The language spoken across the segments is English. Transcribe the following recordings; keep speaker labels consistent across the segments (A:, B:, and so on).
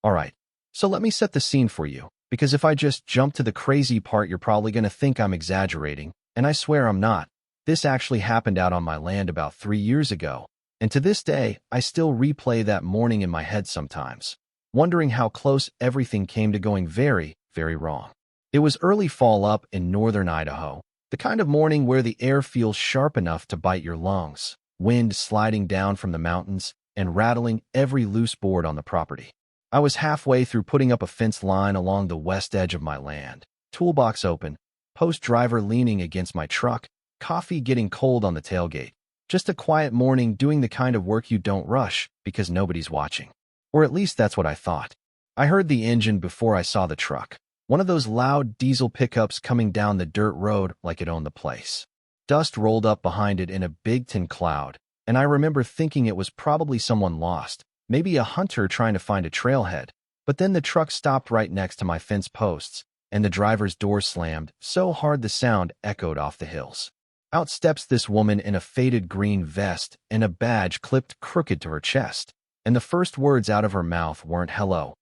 A: Alright, so let me set the scene for you, because if I just jump to the crazy part, you're probably gonna think I'm exaggerating, and I swear I'm not. This actually happened out on my land about 3 years ago, and to this day, I still replay that morning in my head sometimes, wondering how close everything came to going very, very wrong. It was early fall up in northern Idaho, the kind of morning where the air feels sharp enough to bite your lungs, wind sliding down from the mountains and rattling every loose board on the property. I was halfway through putting up a fence line along the west edge of my land, toolbox open, post driver leaning against my truck, coffee getting cold on the tailgate. Just a quiet morning doing the kind of work you don't rush because nobody's watching. Or at least that's what I thought. I heard the engine before I saw the truck. One of those loud diesel pickups coming down the dirt road like it owned the place. Dust rolled up behind it in a big tin cloud, and I remember thinking it was probably someone lost, maybe a hunter trying to find a trailhead. But then the truck stopped right next to my fence posts, and the driver's door slammed so hard the sound echoed off the hills. Out steps this woman in a faded green vest and a badge clipped crooked to her chest, and the first words out of her mouth weren't hello,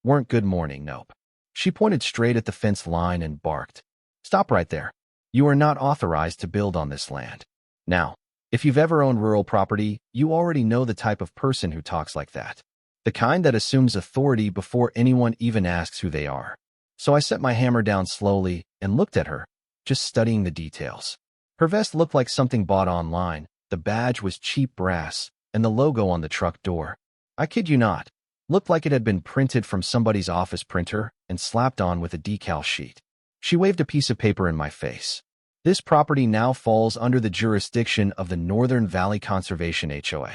A: weren't good morning, nope. She pointed straight at the fence line and barked, "Stop right there. You are not authorized to build on this land." Now, if you've ever owned rural property, you already know the type of person who talks like that. The kind that assumes authority before anyone even asks who they are. So I set my hammer down slowly and looked at her, just studying the details. Her vest looked like something bought online, the badge was cheap brass, and the logo on the truck door, I kid you not, looked like it had been printed from somebody's office printer and slapped on with a decal sheet. She waved a piece of paper in my face. This property now falls under the jurisdiction of the Northern Valley Conservation HOA.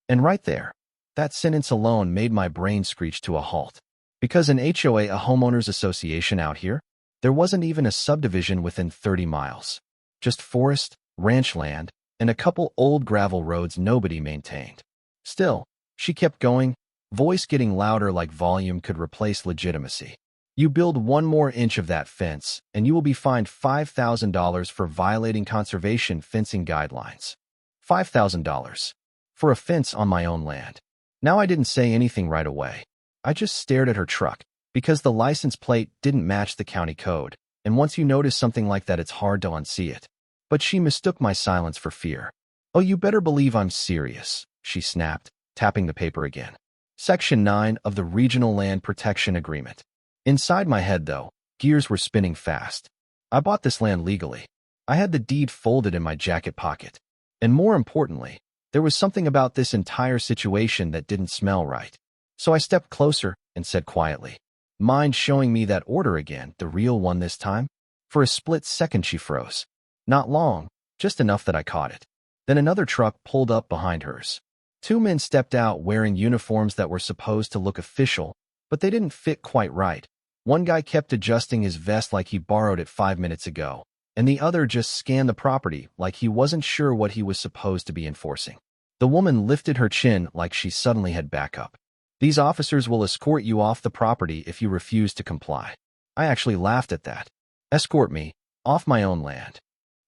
A: And right there, that sentence alone made my brain screech to a halt. Because an HOA, a homeowners association out here, there wasn't even a subdivision within 30 miles. Just forest, ranch land, and a couple old gravel roads nobody maintained. Still, she kept going, voice getting louder like volume could replace legitimacy. You build one more inch of that fence, and you will be fined $5,000 for violating conservation fencing guidelines. $5,000. For a fence on my own land. Now I didn't say anything right away. I just stared at her truck, because the license plate didn't match the county code, and once you notice something like that, it's hard to unsee it. But she mistook my silence for fear. "Oh, you better believe I'm serious," she snapped, tapping the paper again. Section 9 of the Regional Land Protection Agreement. Inside my head, though, gears were spinning fast. I bought this land legally. I had the deed folded in my jacket pocket. And more importantly, there was something about this entire situation that didn't smell right. So I stepped closer and said quietly, "Mind showing me that order again, the real one this time?" For a split second she froze. Not long, just enough that I caught it. Then another truck pulled up behind hers. Two men stepped out wearing uniforms that were supposed to look official, but they didn't fit quite right. One guy kept adjusting his vest like he borrowed it 5 minutes ago, and the other just scanned the property like he wasn't sure what he was supposed to be enforcing. The woman lifted her chin like she suddenly had backup. "These officers will escort you off the property if you refuse to comply." I actually laughed at that. Escort me? Off my own land?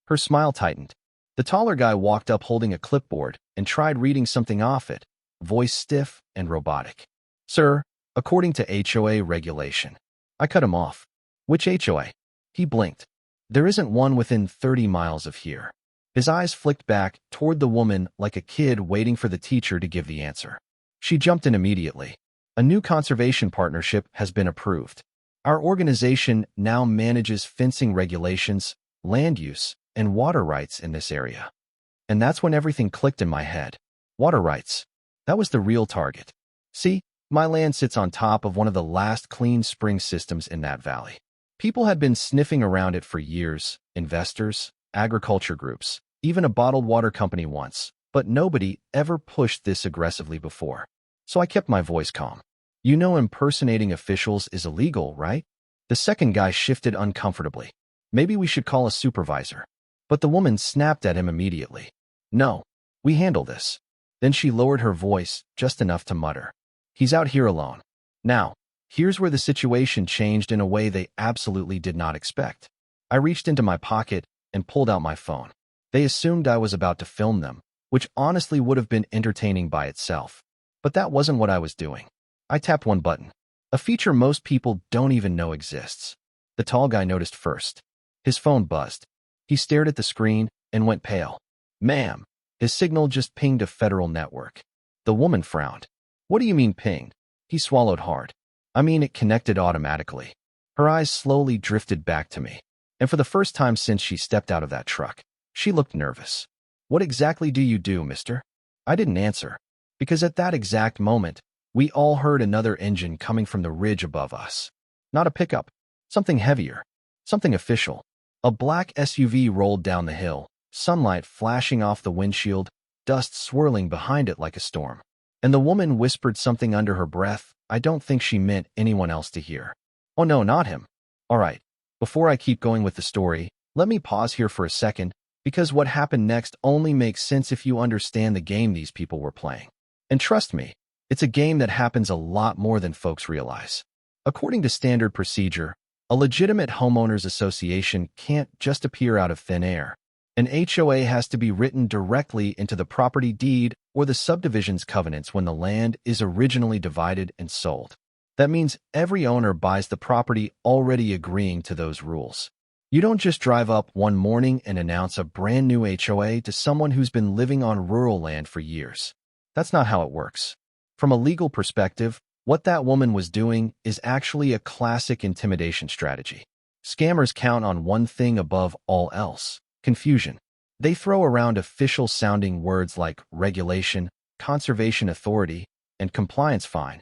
A: Her smile tightened. The taller guy walked up holding a clipboard and tried reading something off it, voice stiff and robotic. "Sir, according to HOA regulation." I cut him off. "Which HOA?" He blinked. "There isn't one within 30 miles of here." His eyes flicked back toward the woman like a kid waiting for the teacher to give the answer. She jumped in immediately. "A new conservation partnership has been approved. Our organization now manages fencing regulations, land use, and water rights in this area." And that's when everything clicked in my head. Water rights. That was the real target. See, my land sits on top of one of the last clean spring systems in that valley. People had been sniffing around it for years, investors, agriculture groups, even a bottled water company once, but nobody ever pushed this aggressively before. So I kept my voice calm. "You know impersonating officials is illegal, right?" The second guy shifted uncomfortably. "Maybe we should call a supervisor." But the woman snapped at him immediately. "No, we handle this." Then she lowered her voice just enough to mutter, "He's out here alone." Now, here's where the situation changed in a way they absolutely did not expect. I reached into my pocket and pulled out my phone. They assumed I was about to film them, which honestly would have been entertaining by itself. But that wasn't what I was doing. I tapped one button. A feature most people don't even know exists. The tall guy noticed first. His phone buzzed. He stared at the screen and went pale. Ma'am, his signal just pinged a federal network. The woman frowned. What do you mean pinged? He swallowed hard. I mean it connected automatically. Her eyes slowly drifted back to me. And for the first time since she stepped out of that truck, she looked nervous. What exactly do you do, mister? I didn't answer, because at that exact moment, we all heard another engine coming from the ridge above us. Not a pickup, something heavier, something official. A black SUV rolled down the hill, sunlight flashing off the windshield, dust swirling behind it like a storm. And the woman whispered something under her breath I don't think she meant anyone else to hear. Oh no, not him. All right, before I keep going with the story, let me pause here for a second, because what happened next only makes sense if you understand the game these people were playing. And trust me, it's a game that happens a lot more than folks realize. According to standard procedure, a legitimate homeowners association can't just appear out of thin air. An HOA has to be written directly into the property deed or the subdivision's covenants when the land is originally divided and sold. That means every owner buys the property already agreeing to those rules. You don't just drive up one morning and announce a brand new HOA to someone who's been living on rural land for years. That's not how it works. From a legal perspective, what that woman was doing is actually a classic intimidation strategy. Scammers count on one thing above all else: confusion. They throw around official-sounding words like regulation, conservation authority, and compliance fine,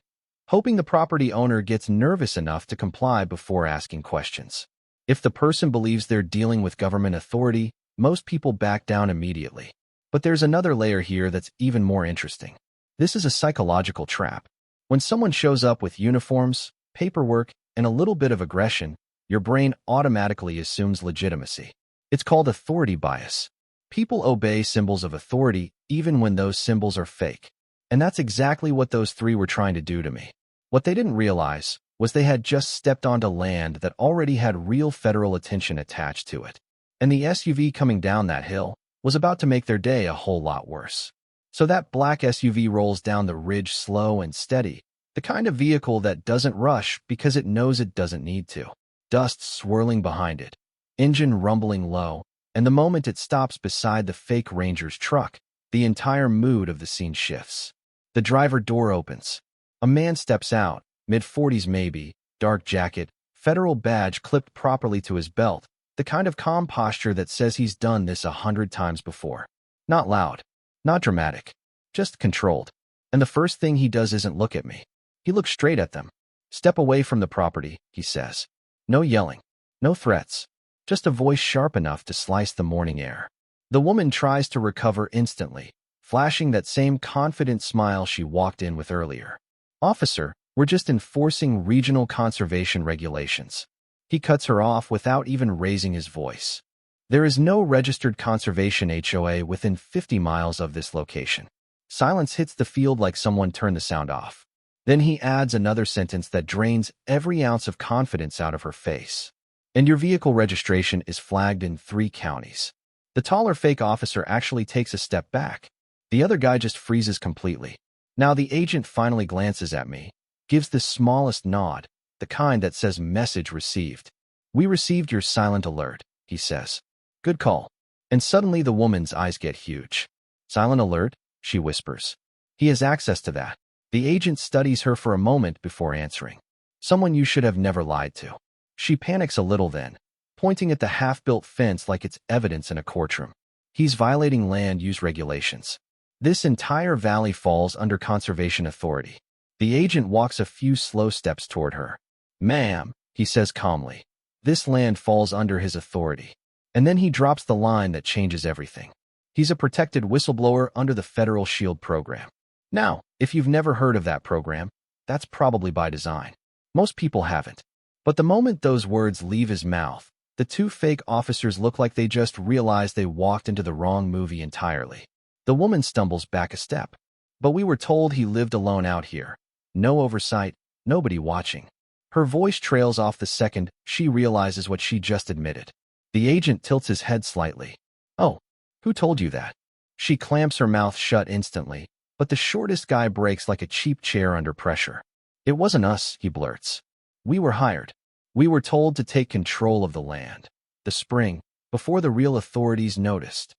A: hoping the property owner gets nervous enough to comply before asking questions. If the person believes they're dealing with government authority, most people back down immediately. But there's another layer here that's even more interesting. This is a psychological trap. When someone shows up with uniforms, paperwork, and a little bit of aggression, your brain automatically assumes legitimacy. It's called authority bias. People obey symbols of authority even when those symbols are fake. And that's exactly what those three were trying to do to me. What they didn't realize was they had just stepped onto land that already had real federal attention attached to it. And the SUV coming down that hill was about to make their day a whole lot worse. So that black SUV rolls down the ridge slow and steady, the kind of vehicle that doesn't rush because it knows it doesn't need to. Dust swirling behind it, engine rumbling low, and the moment it stops beside the fake Ranger's truck, the entire mood of the scene shifts. The driver door opens. A man steps out, mid-40s maybe, dark jacket, federal badge clipped properly to his belt, the kind of calm posture that says he's done this 100 times before. Not loud, not dramatic, just controlled. And the first thing he does isn't look at me. He looks straight at them. Step away from the property, he says. No yelling, no threats, just a voice sharp enough to slice the morning air. The woman tries to recover instantly, flashing that same confident smile she walked in with earlier. Officer, we're just enforcing regional conservation regulations. He cuts her off without even raising his voice. There is no registered conservation HOA within 50 miles of this location. Silence hits the field like someone turned the sound off. Then he adds another sentence that drains every ounce of confidence out of her face. And your vehicle registration is flagged in 3 counties. The taller fake officer actually takes a step back. The other guy just freezes completely. Now the agent finally glances at me, gives the smallest nod, the kind that says message received. We received your silent alert, he says. Good call. And suddenly the woman's eyes get huge. Silent alert, she whispers. He has access to that. The agent studies her for a moment before answering. Someone you should have never lied to. She panics a little then, pointing at the half-built fence like it's evidence in a courtroom. He's violating land use regulations. This entire valley falls under conservation authority. The agent walks a few slow steps toward her. Ma'am, he says calmly, this land falls under his authority. And then he drops the line that changes everything. He's a protected whistleblower under the Federal Shield program. Now, if you've never heard of that program, that's probably by design. Most people haven't. But the moment those words leave his mouth, the 2 fake officers look like they just realized they walked into the wrong movie entirely. The woman stumbles back a step. But we were told he lived alone out here. No oversight, nobody watching. Her voice trails off the second she realizes what she just admitted. The agent tilts his head slightly. Oh, who told you that? She clamps her mouth shut instantly, but the shortest guy breaks like a cheap chair under pressure. It wasn't us, he blurts. We were hired. We were told to take control of the land. The spring, before the real authorities noticed.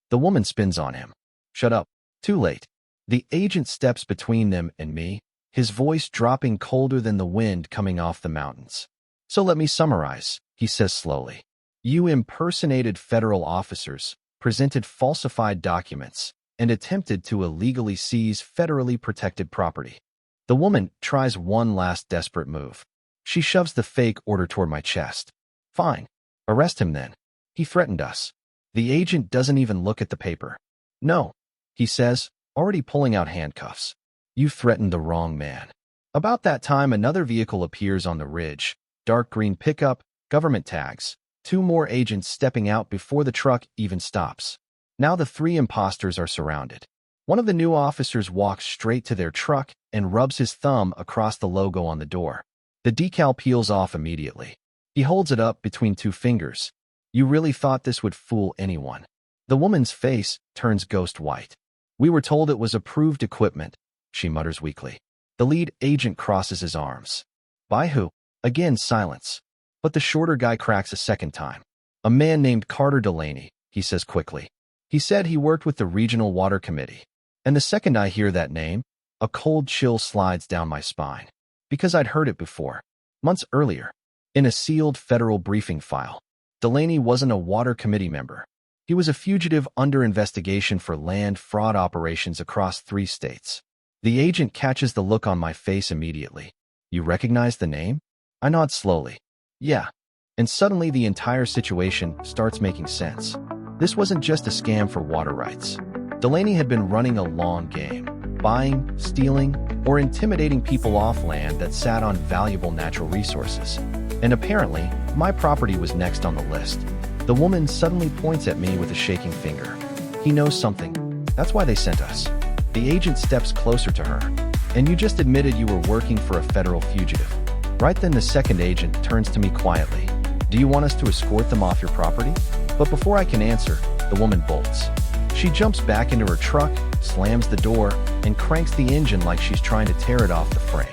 A: The woman spins on him. Shut up. Too late. The agent steps between them and me, his voice dropping colder than the wind coming off the mountains. So let me summarize, he says slowly. You impersonated federal officers, presented falsified documents, and attempted to illegally seize federally protected property. The woman tries one last desperate move. She shoves the fake order toward my chest. Fine. Arrest him then. He threatened us. The agent doesn't even look at the paper. No, he says, already pulling out handcuffs. You threatened the wrong man. About that time, another vehicle appears on the ridge. Dark green pickup, government tags. 2 more agents stepping out before the truck even stops. Now the 3 imposters are surrounded. One of the new officers walks straight to their truck and rubs his thumb across the logo on the door. The decal peels off immediately. He holds it up between 2 fingers. You really thought this would fool anyone. The woman's face turns ghost white. We were told it was approved equipment, she mutters weakly. The lead agent crosses his arms. By who? Again, silence. But the shorter guy cracks a second time. A man named Carter Delaney, he says quickly. He said he worked with the Regional Water Committee. And the second I hear that name, a cold chill slides down my spine. Because I'd heard it before. Months earlier. In a sealed federal briefing file. Delaney wasn't a water committee member. He was a fugitive under investigation for land fraud operations across 3 states. The agent catches the look on my face immediately. You recognize the name? I nod slowly. Yeah. And suddenly the entire situation starts making sense. This wasn't just a scam for water rights. Delaney had been running a long game, buying, stealing, or intimidating people off land that sat on valuable natural resources. And apparently, my property was next on the list. The woman suddenly points at me with a shaking finger. He knows something. That's why they sent us. The agent steps closer to her. And you just admitted you were working for a federal fugitive. Right then the second agent turns to me quietly. Do you want us to escort them off your property? But before I can answer, the woman bolts. She jumps back into her truck, slams the door, and cranks the engine like she's trying to tear it off the frame.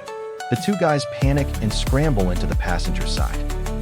A: The 2 guys panic and scramble into the passenger side.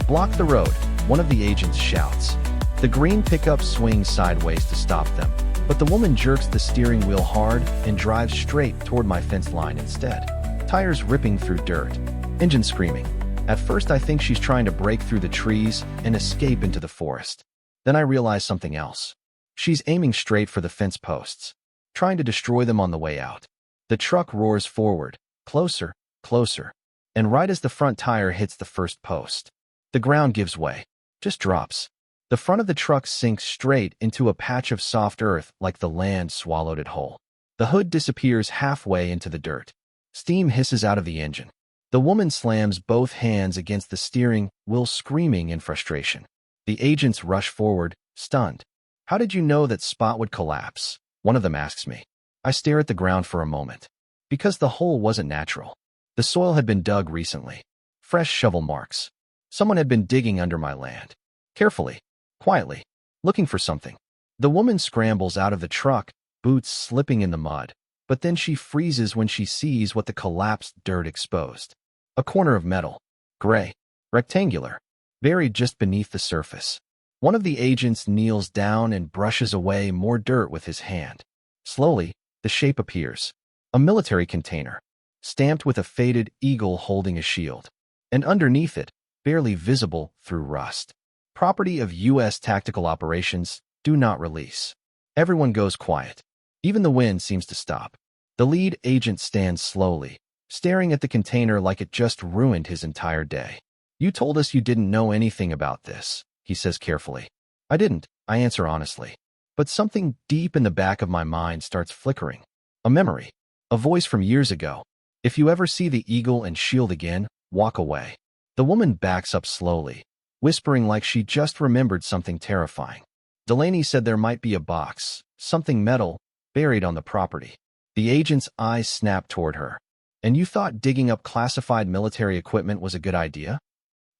A: Block the road, one of the agents shouts. The green pickup swings sideways to stop them, but the woman jerks the steering wheel hard and drives straight toward my fence line instead. Tires ripping through dirt. Engine screaming. At first I think she's trying to break through the trees and escape into the forest. Then I realize something else. She's aiming straight for the fence posts, trying to destroy them on the way out. The truck roars forward, closer, closer, and right as the front tire hits the first post, the ground gives way, just drops. The front of the truck sinks straight into a patch of soft earth like the land swallowed it whole. The hood disappears halfway into the dirt. Steam hisses out of the engine. The woman slams both hands against the steering wheel, screaming in frustration. The agents rush forward, stunned. How did you know that spot would collapse? One of them asks me. I stare at the ground for a moment. Because the hole wasn't natural. The soil had been dug recently. Fresh shovel marks. Someone had been digging under my land. Carefully, quietly, looking for something. The woman scrambles out of the truck, boots slipping in the mud. But then she freezes when she sees what the collapsed dirt exposed. A corner of metal. Gray. Rectangular. Buried just beneath the surface. One of the agents kneels down and brushes away more dirt with his hand. Slowly, the shape appears. A military container, stamped with a faded eagle holding a shield. And underneath it, barely visible through rust. Property of U.S. Tactical Operations, do not release. Everyone goes quiet. Even the wind seems to stop. The lead agent stands slowly, staring at the container like it just ruined his entire day. You told us you didn't know anything about this, he says carefully. I didn't, I answer honestly. But something deep in the back of my mind starts flickering. A memory. A voice from years ago. If you ever see the eagle and shield again, walk away. The woman backs up slowly, whispering like she just remembered something terrifying. Delaney said there might be a box, something metal, buried on the property. The agent's eyes snap toward her. And you thought digging up classified military equipment was a good idea?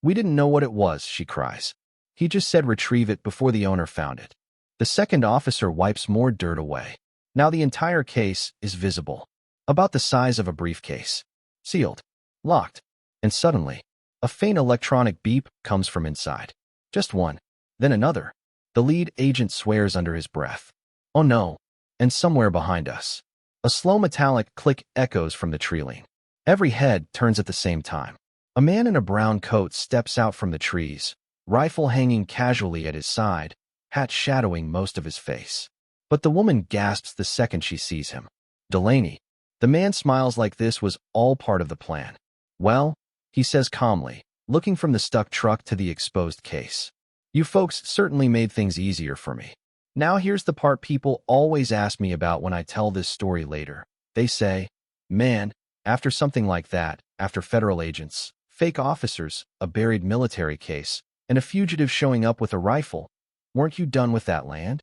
A: We didn't know what it was, she cries. He just said retrieve it before the owner found it. The second officer wipes more dirt away. Now the entire case is visible. About the size of a briefcase. Sealed. Locked. And suddenly, a faint electronic beep comes from inside. Just one. Then another. The lead agent swears under his breath. Oh no. And somewhere behind us, a slow metallic click echoes from the treeline. Every head turns at the same time. A man in a brown coat steps out from the trees, rifle hanging casually at his side, hat shadowing most of his face. But the woman gasps the second she sees him. Delaney. The man smiles like this was all part of the plan. Well, he says calmly, looking from the stuck truck to the exposed case. You folks certainly made things easier for me. Now here's the part people always ask me about when I tell this story later. They say, man, after something like that, after federal agents, fake officers, a buried military case, and a fugitive showing up with a rifle, weren't you done with that land?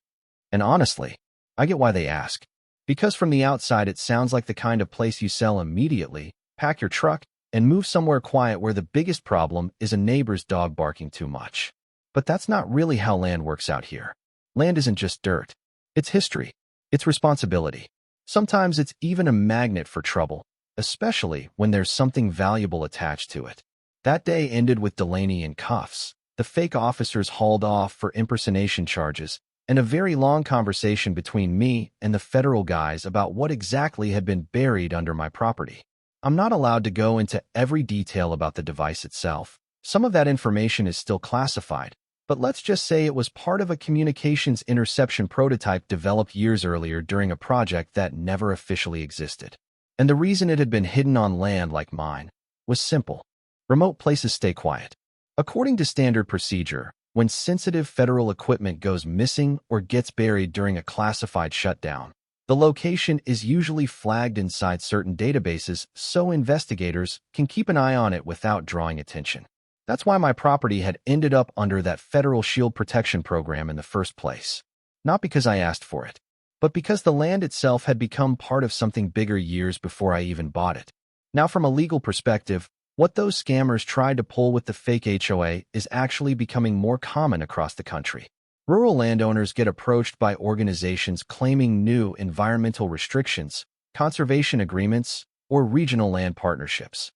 A: And honestly, I get why they ask. Because from the outside it sounds like the kind of place you sell immediately, pack your truck, and move somewhere quiet where the biggest problem is a neighbor's dog barking too much. But that's not really how land works out here. Land isn't just dirt. It's history. It's responsibility. Sometimes it's even a magnet for trouble, especially when there's something valuable attached to it. That day ended with Delaney in cuffs, the fake officers hauled off for impersonation charges, and a very long conversation between me and the federal guys about what exactly had been buried under my property. I'm not allowed to go into every detail about the device itself. Some of that information is still classified, but let's just say it was part of a communications interception prototype developed years earlier during a project that never officially existed. And the reason it had been hidden on land like mine was simple. Remote places stay quiet. According to standard procedure, when sensitive federal equipment goes missing or gets buried during a classified shutdown, the location is usually flagged inside certain databases so investigators can keep an eye on it without drawing attention. That's why my property had ended up under that federal shield protection program in the first place. Not because I asked for it, but because the land itself had become part of something bigger years before I even bought it. Now, from a legal perspective, what those scammers tried to pull with the fake HOA is actually becoming more common across the country. Rural landowners get approached by organizations claiming new environmental restrictions, conservation agreements, or regional land partnerships.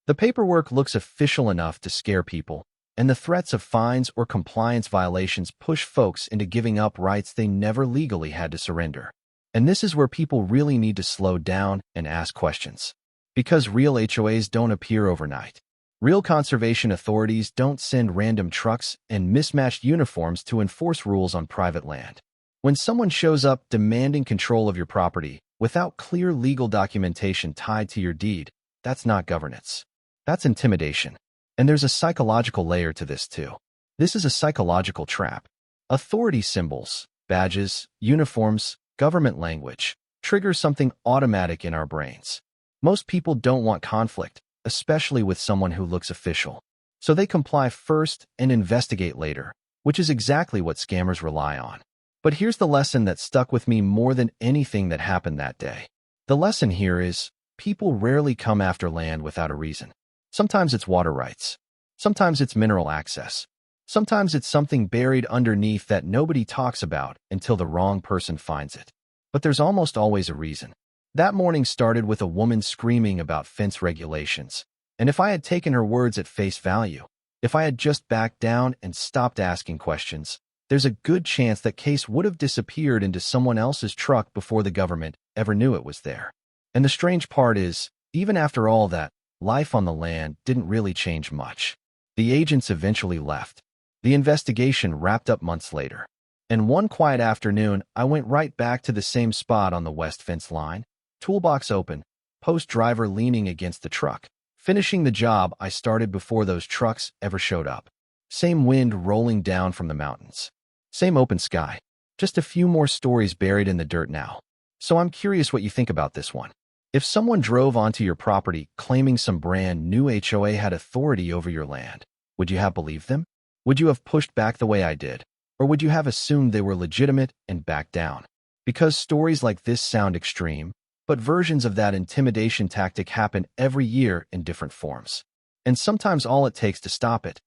A: The paperwork looks official enough to scare people, and the threats of fines or compliance violations push folks into giving up rights they never legally had to surrender. And this is where people really need to slow down and ask questions. Because real HOAs don't appear overnight. Real conservation authorities don't send random trucks and mismatched uniforms to enforce rules on private land. When someone shows up demanding control of your property without clear legal documentation tied to your deed, that's not governance. That's intimidation. And there's a psychological layer to this too. This is a psychological trap. Authority symbols, badges, uniforms, government language trigger something automatic in our brains. Most people don't want conflict, especially with someone who looks official. So they comply first and investigate later, which is exactly what scammers rely on. But here's the lesson that stuck with me more than anything that happened that day. The lesson here is, people rarely come after land without a reason. Sometimes it's water rights. Sometimes it's mineral access. Sometimes it's something buried underneath that nobody talks about until the wrong person finds it. But there's almost always a reason. That morning started with a woman screaming about fence regulations. And if I had taken her words at face value, if I had just backed down and stopped asking questions, there's a good chance that case would have disappeared into someone else's truck before the government ever knew it was there. And the strange part is, even after all that, life on the land didn't really change much. The agents eventually left. The investigation wrapped up months later. And one quiet afternoon, I went right back to the same spot on the west fence line. Toolbox open, post driver leaning against the truck, finishing the job I started before those trucks ever showed up. Same wind rolling down from the mountains. Same open sky. Just a few more stories buried in the dirt now. So I'm curious what you think about this one. If someone drove onto your property claiming some brand new HOA had authority over your land, would you have believed them? Would you have pushed back the way I did? Or would you have assumed they were legitimate and backed down? Because stories like this sound extreme, but versions of that intimidation tactic happen every year in different forms. And sometimes all it takes to stop it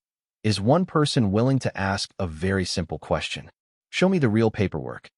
A: is one person willing to ask a very simple question. Show me the real paperwork.